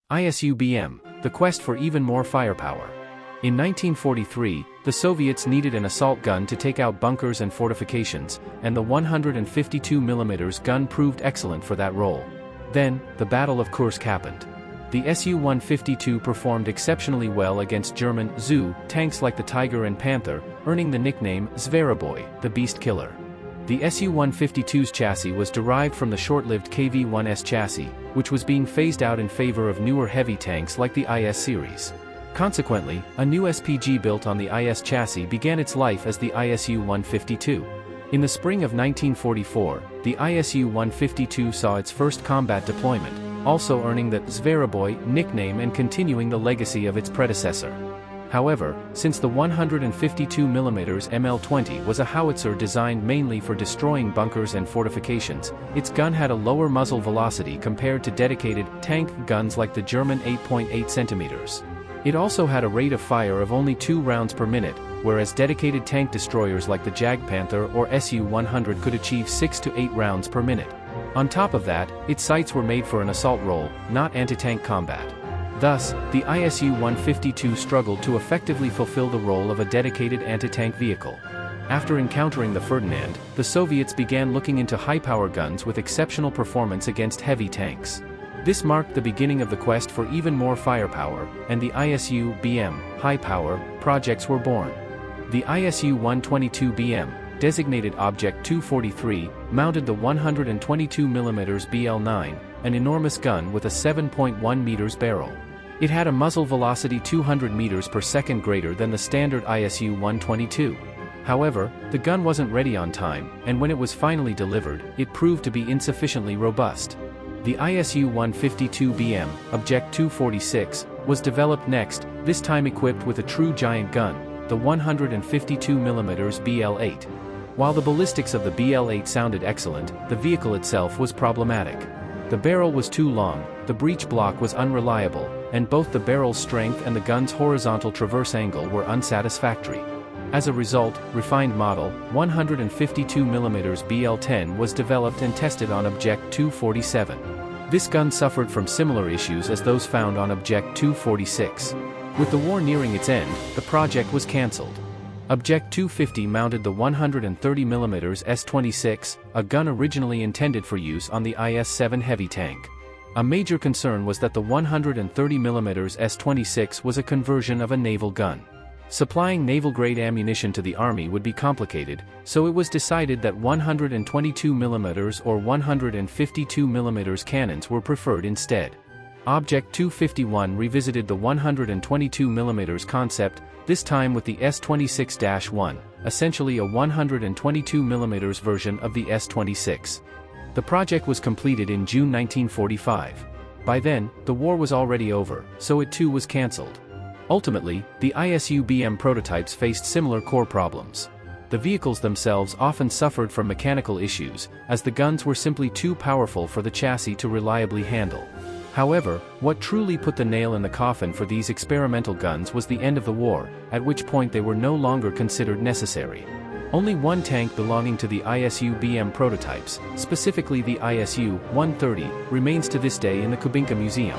ISU BM, the quest for even more firepower. In 1943, the Soviets needed an assault gun to take out bunkers and fortifications, and the 152mm gun proved excellent for that role. Then, the Battle of Kursk happened. The Su-152 performed exceptionally well against German Zu tanks like the Tiger and Panther, earning the nickname Zveroboy, the Beast Killer. The Su-152's chassis was derived from the short-lived KV-1S chassis, which was being phased out in favor of newer heavy tanks like the IS series. Consequently, a new SPG built on the IS chassis began its life as the ISU-152. In the spring of 1944, the ISU-152 saw its first combat deployment, also earning the Zveroboy nickname and continuing the legacy of its predecessor. However, since the 152mm ML-20 was a howitzer designed mainly for destroying bunkers and fortifications, its gun had a lower muzzle velocity compared to dedicated tank guns like the German 8.8 cm. It also had a rate of fire of only 2 rounds per minute, whereas dedicated tank destroyers like the Jagdpanther or Su-100 could achieve 6 to 8 rounds per minute. On top of that, its sights were made for an assault role, not anti-tank combat. Thus, the ISU-152 struggled to effectively fulfill the role of a dedicated anti-tank vehicle. After encountering the Ferdinand, the Soviets began looking into high-power guns with exceptional performance against heavy tanks. This marked the beginning of the quest for even more firepower, and the ISU BM high-power projects were born. The ISU-122 BM, designated Object 243, mounted the 122mm BL-9, an enormous gun with a 7.1 meters barrel. It had a muzzle velocity 200 meters per second greater than the standard ISU-122. However, the gun wasn't ready on time, and when it was finally delivered, it proved to be insufficiently robust. The ISU-152 BM, Object 246, was developed next, this time equipped with a true giant gun, the 152mm BL-8. While the ballistics of the BL-8 sounded excellent, the vehicle itself was problematic. The barrel was too long, the breech block was unreliable, and both the barrel's strength and the gun's horizontal traverse angle were unsatisfactory. As a result, refined model 152mm BL-10 was developed and tested on Object 247. This gun suffered from similar issues as those found on Object 246. With the war nearing its end, the project was cancelled. Object 250 mounted the 130mm S-26, a gun originally intended for use on the IS-7 heavy tank. A major concern was that the 130mm S-26 was a conversion of a naval gun. Supplying naval-grade ammunition to the Army would be complicated, so it was decided that 122mm or 152mm cannons were preferred instead. Object 251 revisited the 122mm concept, this time with the S-26-1, essentially a 122mm version of the S-26. The project was completed in June 1945. By then, the war was already over, so it too was cancelled. Ultimately, the ISU BM prototypes faced similar core problems. The vehicles themselves often suffered from mechanical issues, as the guns were simply too powerful for the chassis to reliably handle. However, what truly put the nail in the coffin for these experimental guns was the end of the war, at which point they were no longer considered necessary. Only one tank belonging to the ISU BM prototypes, specifically the ISU-130, remains to this day in the Kubinka Museum.